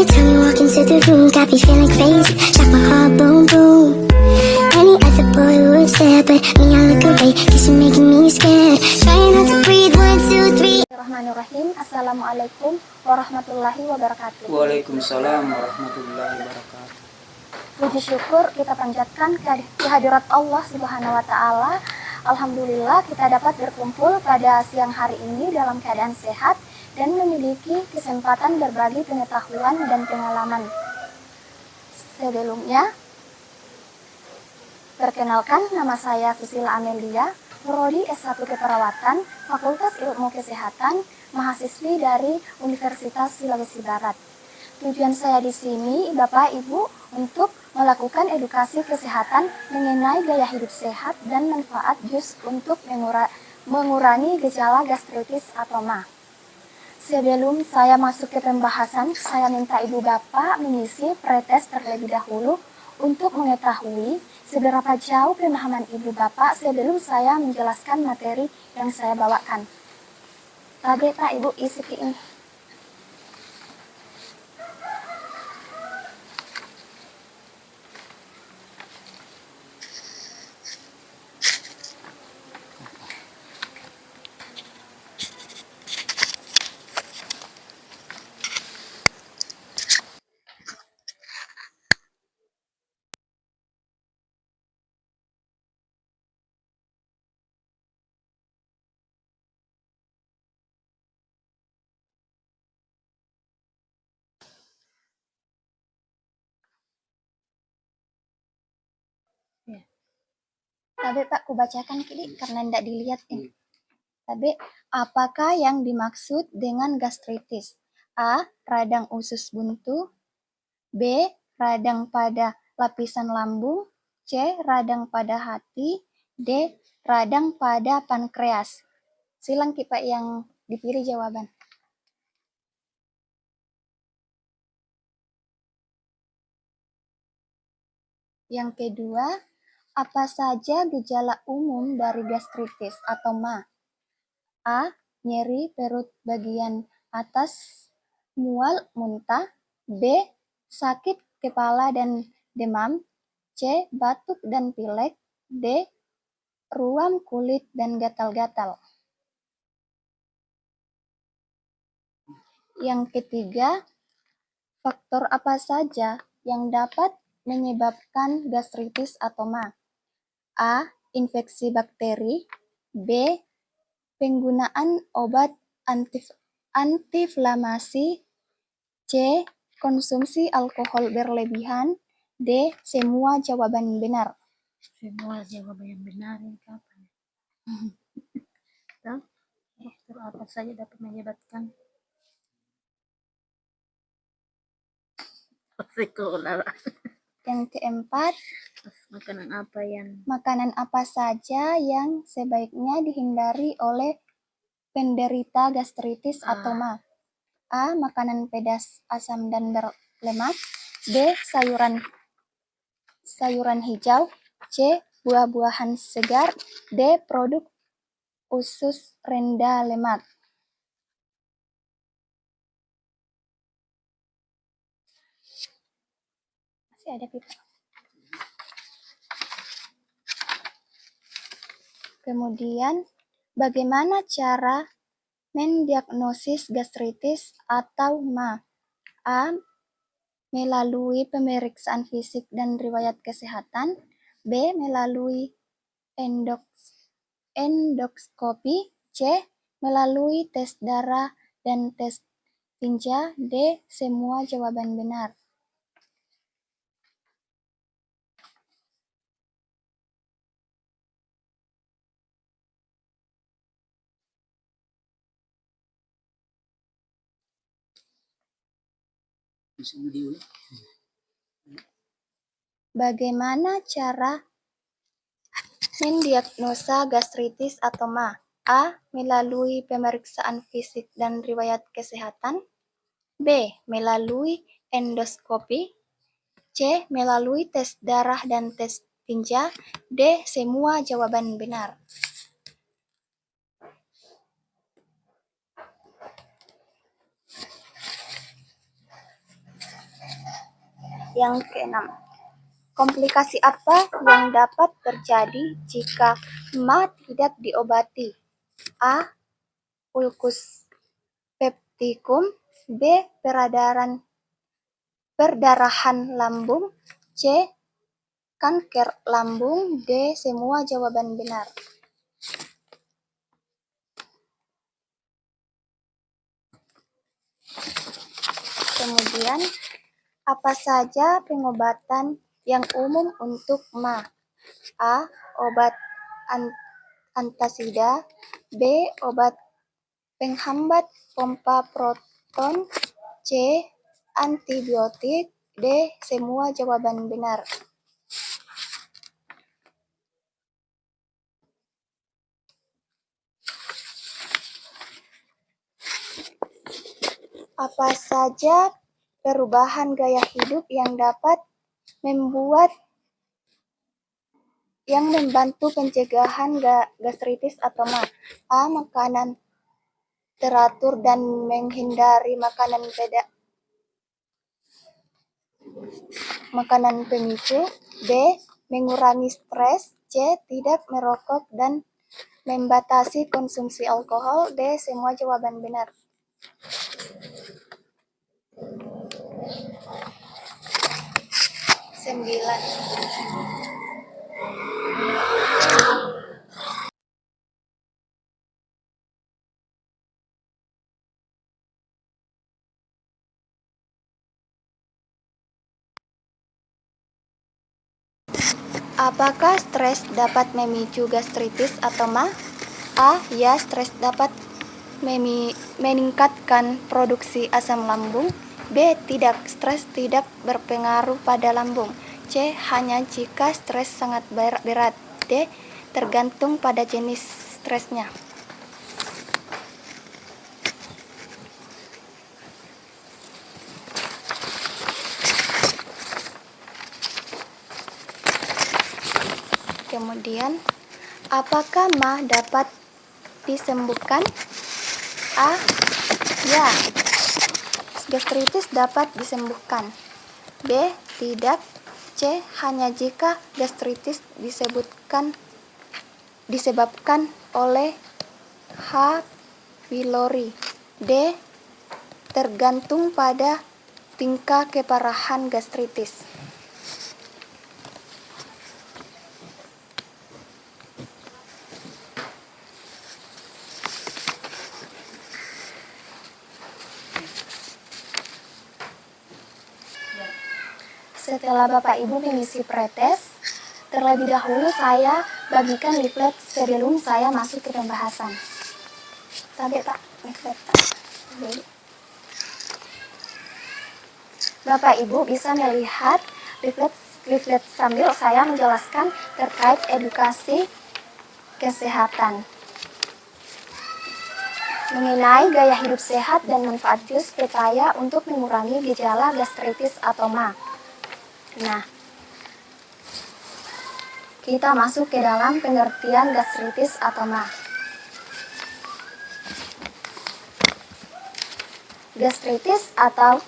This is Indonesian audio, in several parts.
time you walk into the room, got me feeling crazy, like my heart boom boom. Any other boy would stare, but me I look away, cause you're making me scared. Trying not to breathe, 1, 2, 3. Bismillahirrahmanirrahim. Assalamualaikum warahmatullahi wabarakatuh. Waalaikumsalam warahmatullahi wabarakatuh. Puji syukur kita panjatkan kehadirat Allah Subhanahu wa taala. Alhamdulillah kita dapat berkumpul pada siang hari ini dalam keadaan sehat dan memiliki kesempatan berbagi pengetahuan dan pengalaman. Sebelumnya, perkenalkan, nama saya Susila Amelia, Prodi S1 Keperawatan, Fakultas Ilmu Kesehatan, mahasiswi dari Universitas Sulawesi Barat. Tujuan saya di sini, Bapak Ibu, untuk melakukan edukasi kesehatan mengenai gaya hidup sehat dan manfaat jus untuk mengurangi gejala gastritis atau MA. Sebelum saya masuk ke pembahasan, saya minta Ibu Bapak mengisi pretest terlebih dahulu untuk mengetahui seberapa jauh pemahaman Ibu Bapak sebelum saya menjelaskan materi yang saya bawakan. Tadi Pak Ibu isi ini. Tapi Pak, ku bacakan kini karena tidak dilihat ini. Tapi, apakah yang dimaksud dengan gastritis? A. Radang usus buntu. B. Radang pada lapisan lambung. C. Radang pada hati. D. Radang pada pankreas. Silang Pak yang dipilih jawaban. Yang kedua, apa saja gejala umum dari gastritis atau MA? A. Nyeri perut bagian atas, mual, muntah. B. Sakit kepala dan demam. C. Batuk dan pilek. D. Ruam kulit dan gatal-gatal. Yang ketiga, faktor apa saja yang dapat menyebabkan gastritis atau MA? A. Infeksi bakteri. B. Penggunaan obat antiinflamasi. C. Konsumsi alkohol berlebihan. D. Semua jawaban benar. Semua jawaban yang benar ini kapan? Faktor apa saja dapat menyebabkan sekolah? Yang keempat, makanan apa saja yang sebaiknya dihindari oleh penderita gastritis atau MA? A. Makanan pedas, asam, dan berlemak. B. Sayuran hijau. C. Buah-buahan segar. D. Produk usus rendah lemak. Masih ada pipa. Kemudian, bagaimana cara mendiagnosis gastritis atau MA? A. Melalui pemeriksaan fisik dan riwayat kesehatan. B. Melalui endoskopi. C. Melalui tes darah dan tes tinja. D. Semua jawaban benar. Bagaimana cara mendiagnosa gastritis atau MA? A. Melalui pemeriksaan fisik dan riwayat kesehatan. B. Melalui endoskopi. C. Melalui tes darah dan tes tinja. D. Semua jawaban benar. Yang keenam, komplikasi apa yang dapat terjadi jika MA tidak diobati? A. Ulkus peptikum. B. Perdarahan lambung. C. Kanker lambung. D. Semua jawaban benar. Kemudian, apa saja pengobatan yang umum untuk MA? A. Obat antasida. B. Obat penghambat pompa proton. C. Antibiotik. D. Semua jawaban benar. Apa saja perubahan gaya hidup yang dapat membantu pencegahan gastritis atau MA? A. Makanan teratur dan menghindari makanan pemicu. B. Mengurangi stres. C. Tidak merokok dan membatasi konsumsi alkohol. D. Semua jawaban benar. Sembilan. Apakah stres dapat memicu gastritis atau MA? A. Ya, stres dapat meningkatkan produksi asam lambung. B. Tidak, stres tidak berpengaruh pada lambung. C. Hanya jika stres sangat berat. D. Tergantung pada jenis stresnya. Kemudian, apakah MA dapat disembuhkan? A. Ya, gastritis dapat disembuhkan. B. Tidak. C. Hanya jika gastritis disebabkan oleh H. pylori. D. Tergantung pada tingkat keparahan gastritis. Setelah Bapak Ibu mengisi pretest, terlebih dahulu saya bagikan leaflet sebelum saya masuk ke pembahasan. Sampai Pak, leaflet Pak. Bapak Ibu bisa melihat leaflet sambil saya menjelaskan terkait edukasi kesehatan. Mengenai gaya hidup sehat dan manfaat jus pepaya untuk mengurangi gejala gastritis atau MA. Nah, kita masuk ke dalam pengertian gastritis atau MA. Gastritis atau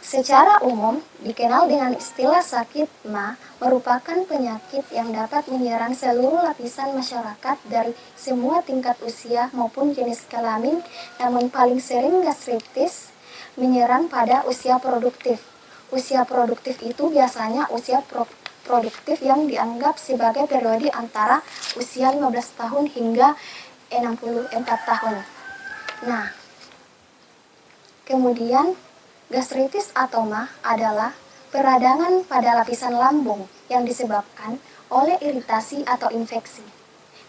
secara umum dikenal dengan istilah sakit MA merupakan penyakit yang dapat menyerang seluruh lapisan masyarakat dari semua tingkat usia maupun jenis kelamin, namun paling sering gastritis menyerang pada usia produktif. Usia produktif itu biasanya usia produktif yang dianggap sebagai periode antara usia 15 tahun hingga 64 tahun. Nah, kemudian gastritis atau MA adalah peradangan pada lapisan lambung yang disebabkan oleh iritasi atau infeksi.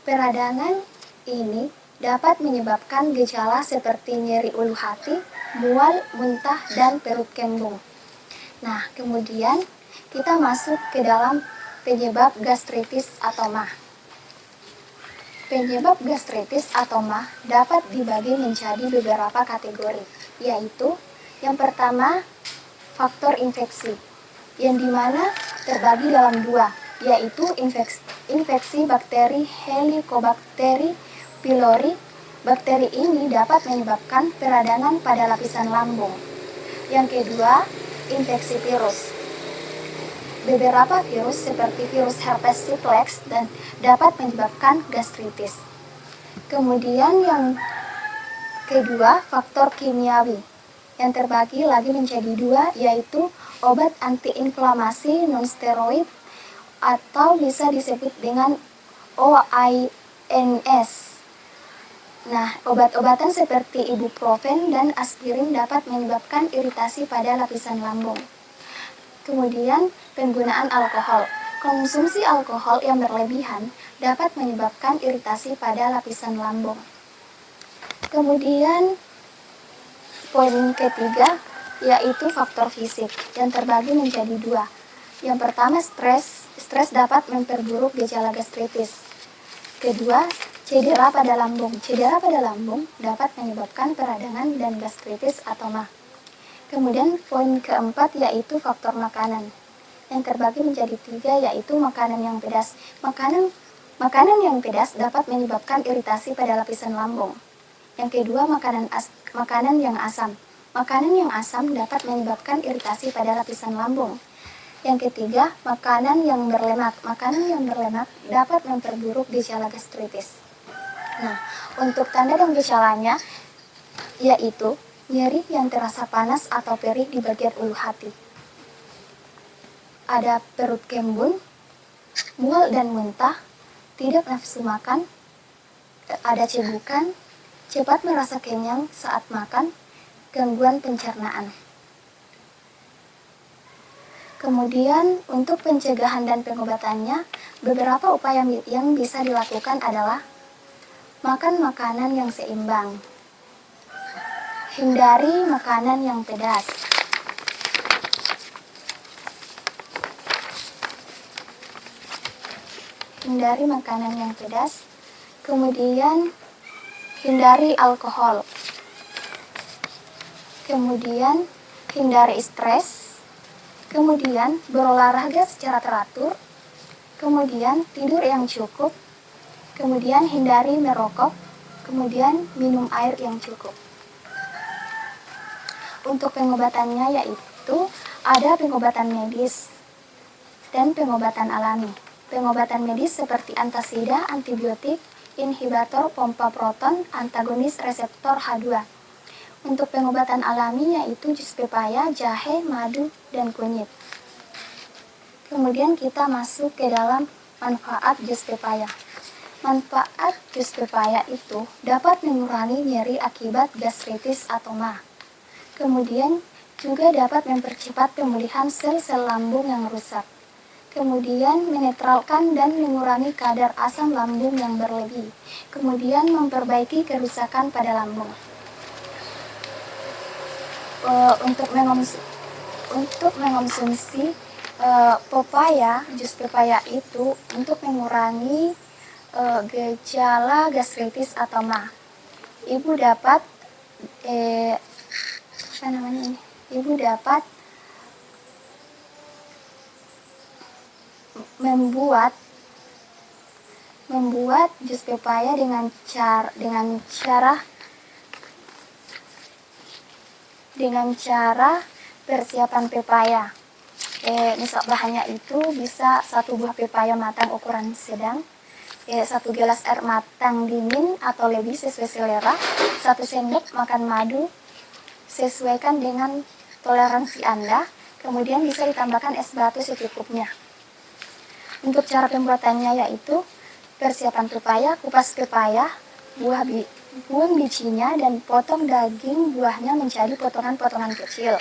Peradangan ini dapat menyebabkan gejala seperti nyeri ulu hati, mual, muntah, dan perut kembung. Nah, kemudian kita masuk ke dalam penyebab gastritis atau MA. Penyebab gastritis atau MA dapat dibagi menjadi beberapa kategori, yaitu yang pertama, faktor infeksi, yang dimana terbagi dalam dua, yaitu infeksi bakteri Helicobacter pylori. Bakteri ini dapat menyebabkan peradangan pada lapisan lambung. Yang kedua, infeksi virus. beberapa virus seperti virus herpes simplex dan dapat menyebabkan gastritis. Kemudian yang kedua, faktor kimiawi yang terbagi lagi menjadi dua, yaitu obat antiinflamasi non-steroid atau bisa disebut dengan OINS. Nah, obat-obatan seperti ibuprofen dan aspirin dapat menyebabkan iritasi pada lapisan lambung. Kemudian, penggunaan alkohol. Konsumsi alkohol yang berlebihan dapat menyebabkan iritasi pada lapisan lambung. Kemudian, poin ketiga, yaitu faktor fisik yang terbagi menjadi dua. Yang pertama, stres. Stres dapat memperburuk gejala gastritis. Kedua, cedera pada lambung. Cedera pada lambung dapat menyebabkan peradangan dan gastritis atau MAH. Kemudian poin keempat yaitu faktor makanan. Yang terbagi menjadi tiga, yaitu makanan yang pedas. Makanan yang pedas dapat menyebabkan iritasi pada lapisan lambung. Yang kedua, makanan yang asam. Makanan yang asam dapat menyebabkan iritasi pada lapisan lambung. Yang ketiga, makanan yang berlemak. Makanan yang berlemak dapat memperburuk gejala gastritis. Nah, untuk tanda dan gejalanya yaitu nyeri yang terasa panas atau perih di bagian ulu hati. Ada perut kembung, mual dan muntah, tidak nafsu makan, ada cegukan, cepat merasa kenyang saat makan, gangguan pencernaan. Kemudian untuk pencegahan dan pengobatannya, beberapa upaya yang bisa dilakukan adalah makan makanan yang seimbang, hindari makanan yang pedas, kemudian hindari alkohol, kemudian hindari stres, kemudian berolahraga secara teratur, kemudian tidur yang cukup, kemudian hindari merokok, kemudian minum air yang cukup. Untuk pengobatannya yaitu ada pengobatan medis dan pengobatan alami. Pengobatan medis seperti antasida, antibiotik, inhibitor pompa proton, antagonis reseptor H2. Untuk pengobatan alami yaitu jus pepaya, jahe, madu, dan kunyit. Kemudian kita masuk ke dalam manfaat jus pepaya. Manfaat jus pepaya itu dapat mengurangi nyeri akibat gastritis atau MAH. Kemudian juga dapat mempercepat pemulihan sel-sel lambung yang rusak. Kemudian menetralkan dan mengurangi kadar asam lambung yang berlebih. Kemudian memperbaiki kerusakan pada lambung. Untuk mengonsumsi pepaya, jus pepaya itu untuk mengurangi gejala gastritis atau MAH. Ibu dapat membuat jus pepaya dengan cara persiapan pepaya. Misal bahannya itu bisa 1 buah pepaya matang ukuran sedang, 1 gelas air matang dingin atau lebih sesuai selera, 1 sendok makan madu sesuaikan dengan toleransi Anda, kemudian bisa ditambahkan es batu secukupnya. Untuk cara pembuatannya yaitu persiapan pepaya, kupas pepaya, buang bijinya dan potong daging buahnya menjadi potongan-potongan kecil.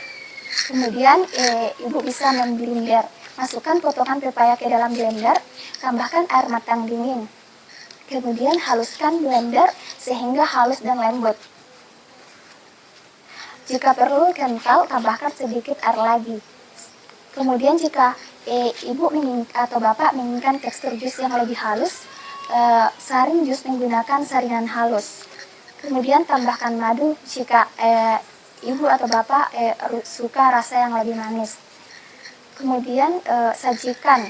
Kemudian ibu bisa memblender. Masukkan potongan pepaya ke dalam blender, tambahkan air matang dingin. Kemudian haluskan blender sehingga halus dan lembut. Jika perlu kental, tambahkan sedikit air lagi. Kemudian jika ibu atau bapak menginginkan tekstur jus yang lebih halus, saring jus menggunakan saringan halus. Kemudian tambahkan madu jika ibu atau bapak suka rasa yang lebih manis. Kemudian sajikan,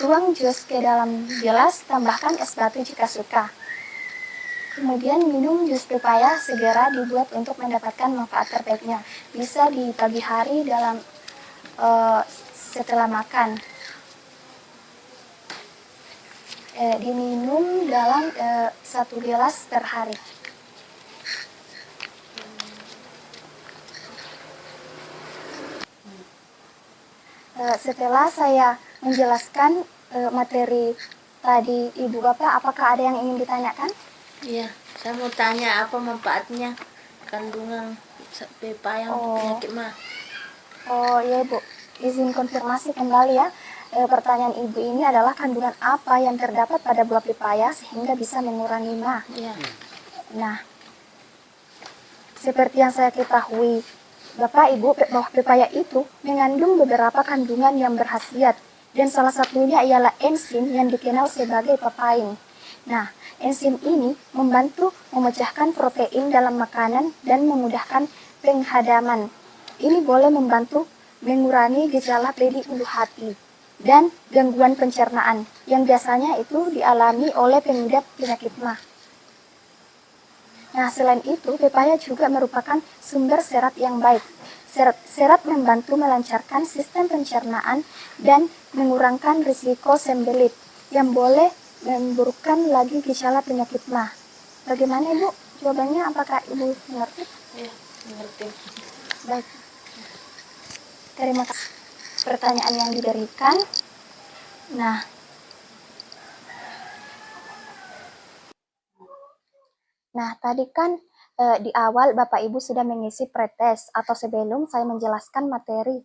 tuang jus ke dalam gelas, tambahkan es batu jika suka. Kemudian minum jus pepaya segera dibuat untuk mendapatkan manfaat terbaiknya. Bisa di pagi hari setelah makan. diminum dalam 1 gelas per hari. Setelah saya menjelaskan materi tadi Ibu Bapak, apakah ada yang ingin ditanyakan? Iya, saya mau tanya apa manfaatnya kandungan pepaya untuk penyakit mah. Oh iya Ibu, izin konfirmasi kembali ya. Pertanyaan Ibu ini adalah kandungan apa yang terdapat pada buah pepaya sehingga bisa mengurangi mah. Iya. Nah, seperti yang saya ketahui, Bapak Ibu, buah pepaya itu mengandung beberapa kandungan yang berkhasiat, dan salah satunya ialah enzim yang dikenal sebagai papain. Nah, enzim ini membantu memecahkan protein dalam makanan dan memudahkan penghadaman. Ini boleh membantu mengurangi gejala pedi ulu hati dan gangguan pencernaan yang biasanya itu dialami oleh pengidap penyakit mah. Nah, selain itu, pepaya juga merupakan sumber serat yang baik. Serat membantu melancarkan sistem pencernaan dan mengurangkan risiko sembelit yang boleh memburukkan lagi gejala penyakit mah. Bagaimana Ibu? Jawabannya apakah Ibu mengerti? Iya, mengerti. Baik. Terima kasih pertanyaan yang diberikan. Nah, tadi kan di awal Bapak Ibu sudah mengisi pretest atau sebelum saya menjelaskan materi.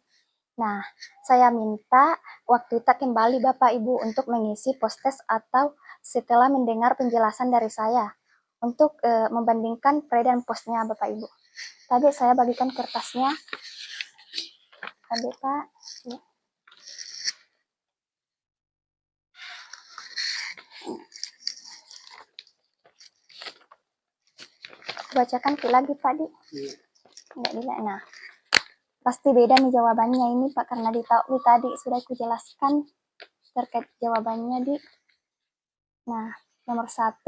Nah, saya minta waktu kita kembali Bapak Ibu untuk mengisi post-test atau setelah mendengar penjelasan dari saya untuk membandingkan pre dan postnya Bapak Ibu. Tadi saya bagikan kertasnya. Tadi Pak. Ya. Bacakan lagi Pak Di. Enggak bisa. Nah, pasti beda nih jawabannya ini Pak, karena di tadi sudah aku jelaskan terkait jawabannya Di. Nah, nomor 1,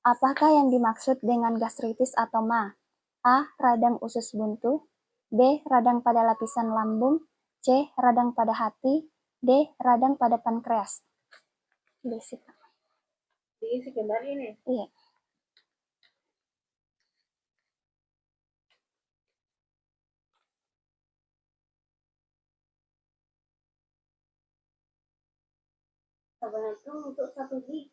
apakah yang dimaksud dengan gastritis atau MA? A. Radang usus buntu. B. Radang pada lapisan lambung. C. Radang pada hati. D. Radang pada pankreas. Diisi Pak. Diisi kembali nih. Iya. Sabar itu untuk 1 gig.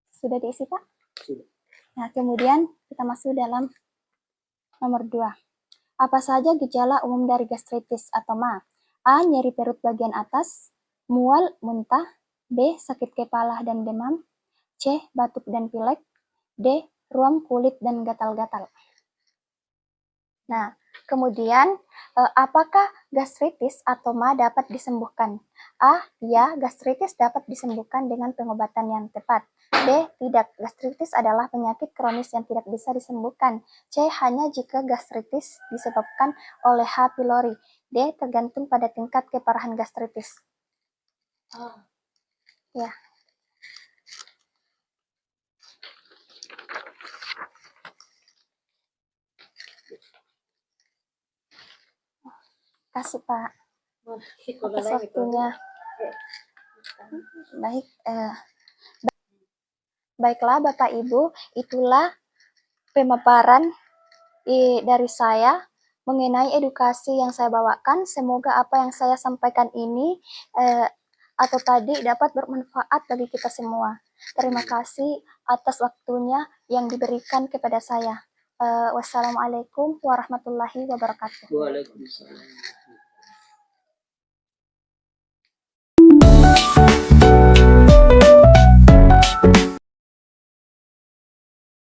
Sudah diisi Pak? Sudah. Nah, kemudian kita masuk dalam nomor 2. Apa saja gejala umum dari gastritis atau MA? A. Nyeri perut bagian atas. Mual, muntah. B. Sakit kepala dan demam. C. Batuk dan pilek. D. Ruam kulit dan gatal-gatal. Nah, kemudian apakah gastritis atau MA dapat disembuhkan? A. Ya, gastritis dapat disembuhkan dengan pengobatan yang tepat. B. Tidak, gastritis adalah penyakit kronis yang tidak bisa disembuhkan. C. Hanya jika gastritis disebabkan oleh H. pylori. D. Tergantung pada tingkat keparahan gastritis. Ya. Kasih Pak atas waktunya. Baik, baiklah Bapak Ibu, itulah pemaparan dari saya mengenai edukasi yang saya bawakan. Semoga apa yang saya sampaikan ini atau tadi dapat bermanfaat bagi kita semua. Terima kasih atas waktunya yang diberikan kepada saya. Wassalamualaikum warahmatullahi wabarakatuh. Waalaikumsalam.